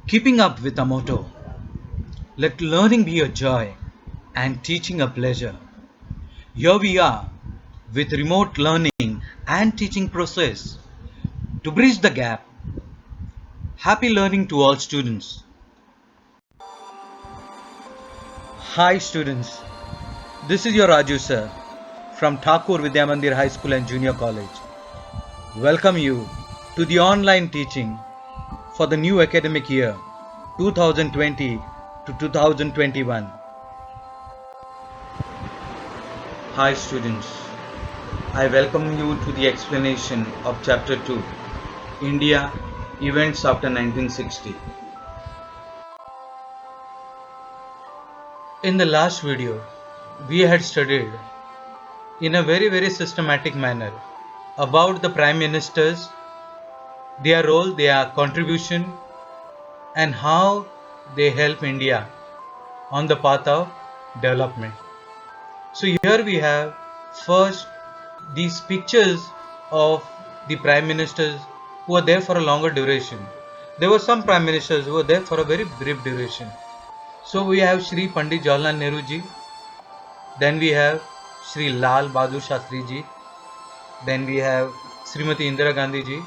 Keeping up with a motto, let learning be a joy and teaching a pleasure. Here we are with remote learning and teaching process to bridge the gap. Happy learning to all students. Hi students, this is your Raju sir from Thakur Vidya Mandir High School and Junior College. Welcome you to the online teaching for the new academic year 2020 to 2021. Hi students, I welcome you to the explanation of Chapter 2, India Events after 1960. In the last video, we had studied in a very systematic manner about the Prime Ministers, their role, their contribution, and how they help India on the path of development. So here we have first these pictures of the Prime Ministers who were there for a longer duration. There were some Prime Ministers who were there for a very brief duration. So we have Shri Pandit Jawaharlal Nehru ji, then we have Shri Lal Bahadur Shastri ji, then we have Srimati Indira Gandhi ji,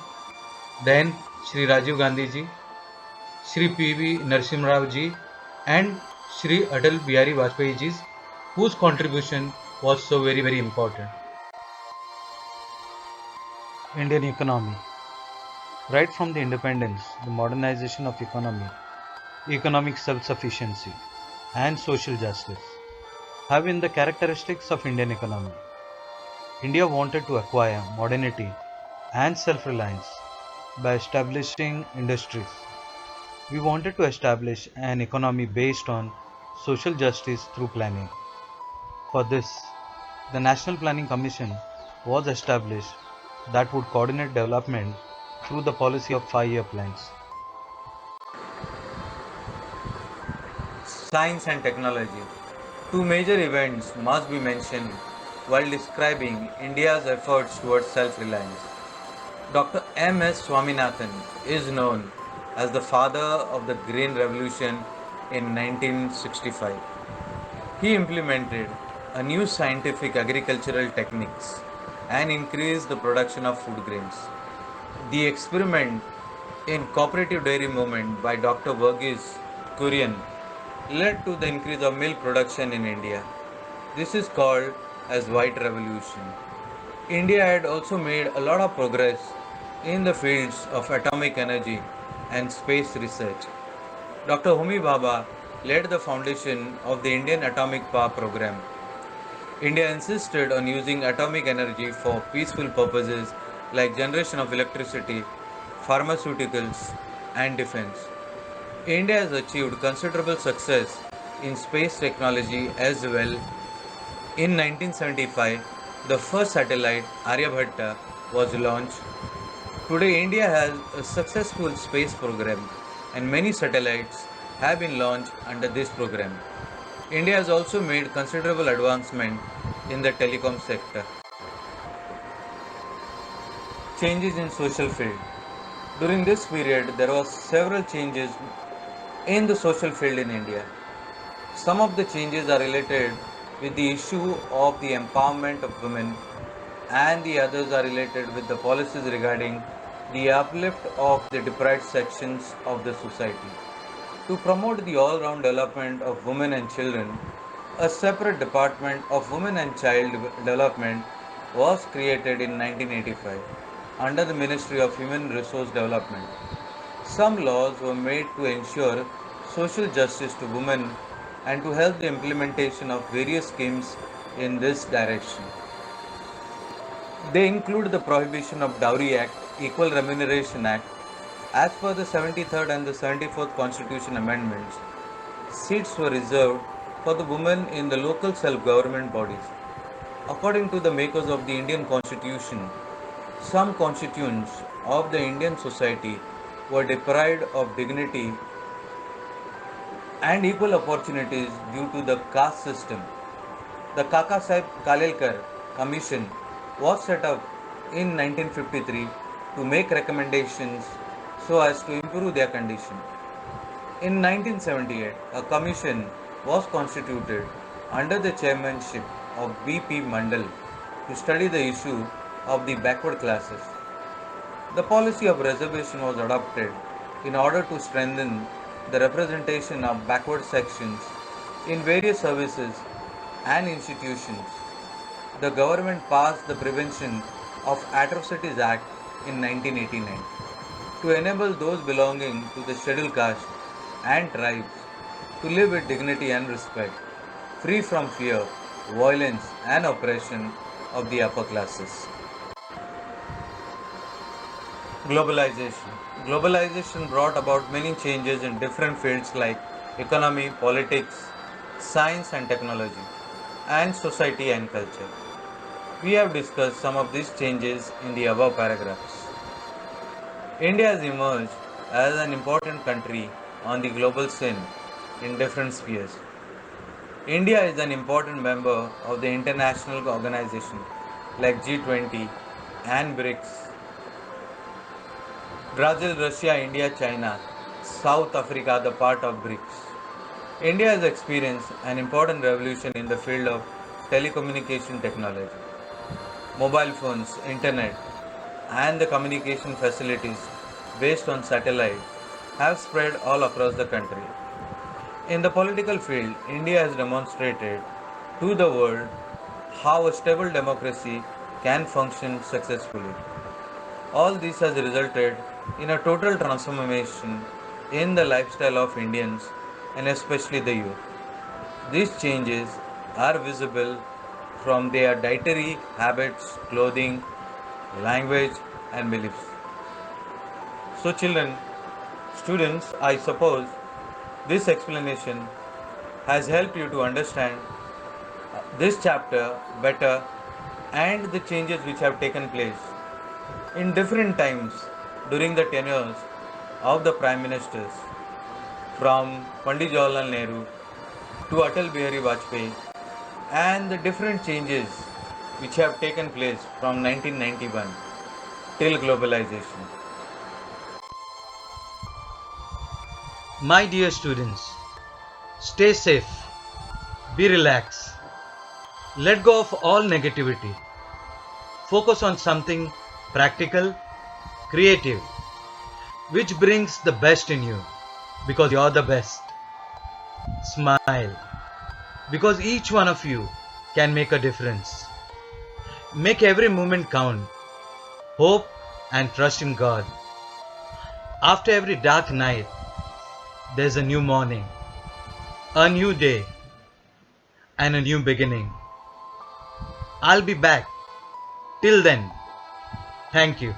then Shri Rajiv Gandhi ji, Shri P.V. Narasimha Rao ji, and Shri Atal Bihari Vajpayee ji, whose contribution was so very important. Indian economy. Right from the independence, the modernization of economy, economic self-sufficiency, and social justice have been the characteristics of Indian economy. India wanted to acquire modernity and self-reliance by establishing industries. We wanted to establish an economy based on social justice through planning. For this, the National Planning Commission was established that would coordinate development through the policy of 5-year plans. Science and technology. Two major events must be mentioned while describing India's efforts towards self-reliance. Dr. M.S. Swaminathan is known as the father of the Green Revolution in 1965. He implemented a new scientific agricultural techniques and increased the production of food grains. The experiment in cooperative dairy movement by Dr. Verghese Kurian led to the increase of milk production in India. This is called as White Revolution. India had also made a lot of progress in the fields of atomic energy and space research. Dr. Homi Bhabha led the foundation of the Indian Atomic Power Program. India insisted on using atomic energy for peaceful purposes like generation of electricity, pharmaceuticals, and defense. India has achieved considerable success in space technology as well. In 1975, the first satellite, Aryabhatta, was launched. Today, India has a successful space program and many satellites have been launched under this program. India has also made considerable advancement in the telecom sector. Changes in social field. During this period, there were several changes in the social field in India. Some of the changes are related with the issue of the empowerment of women, and the others are related with the policies regarding the uplift of the deprived sections of the society. To promote the all-round development of women and children, a separate Department of Women and Child Development was created in 1985 under the Ministry of Human Resource Development. Some laws were made to ensure social justice to women and to help the implementation of various schemes in this direction. They include the Prohibition of Dowry Act, Equal Remuneration Act. As per the 73rd and the 74th Constitution amendments, seats were reserved for the women in the local self-government bodies. According to the makers of the Indian Constitution, some constituents of the Indian society were deprived of dignity and equal opportunities due to the caste system. The Kaka Saheb Kalelkar Commission was set up in 1953 to make recommendations so as to improve their condition. In 1978, a commission was constituted under the chairmanship of B.P. Mandal to study the issue of the backward classes. The policy of reservation was adopted in order to strengthen the representation of backward sections in various services and institutions. The government passed the Prevention of Atrocities Act in 1989 to enable those belonging to the scheduled caste and tribes to live with dignity and respect, free from fear, violence, and oppression of the upper classes. Globalization. Globalization brought about many changes in different fields like economy, politics, science and technology, and society and culture. We have discussed some of these changes in the above paragraphs. India has emerged as an important country on the global scene in different spheres. India is an important member of the international organizations like G20 and BRICS. Brazil, Russia, India, China, South Africa are the part of BRICS. India has experienced an important revolution in the field of telecommunication technology. Mobile phones, internet, and the communication facilities based on satellite have spread all across the country. In the political field, India has demonstrated to the world how a stable democracy can function successfully. All this has resulted in a total transformation in the lifestyle of Indians and especially the youth. These changes are visible from their dietary habits, clothing, language, and beliefs. So, children, students, I suppose this explanation has helped you to understand this chapter better and the changes which have taken place in different times during the tenures of the Prime Ministers from Pandit Jawaharlal Nehru to Atal Bihari Vajpayee and the different changes which have taken place from 1991 till globalization. My dear students, stay safe, be relaxed, let go of all negativity, focus on something practical, creative, which brings the best in you because you're the best. Smile because each one of you can make a difference. Make every moment count. Hope and trust in God. After every dark night, there's a new morning, a new day, and a new beginning. I'll be back. Till then, thank you.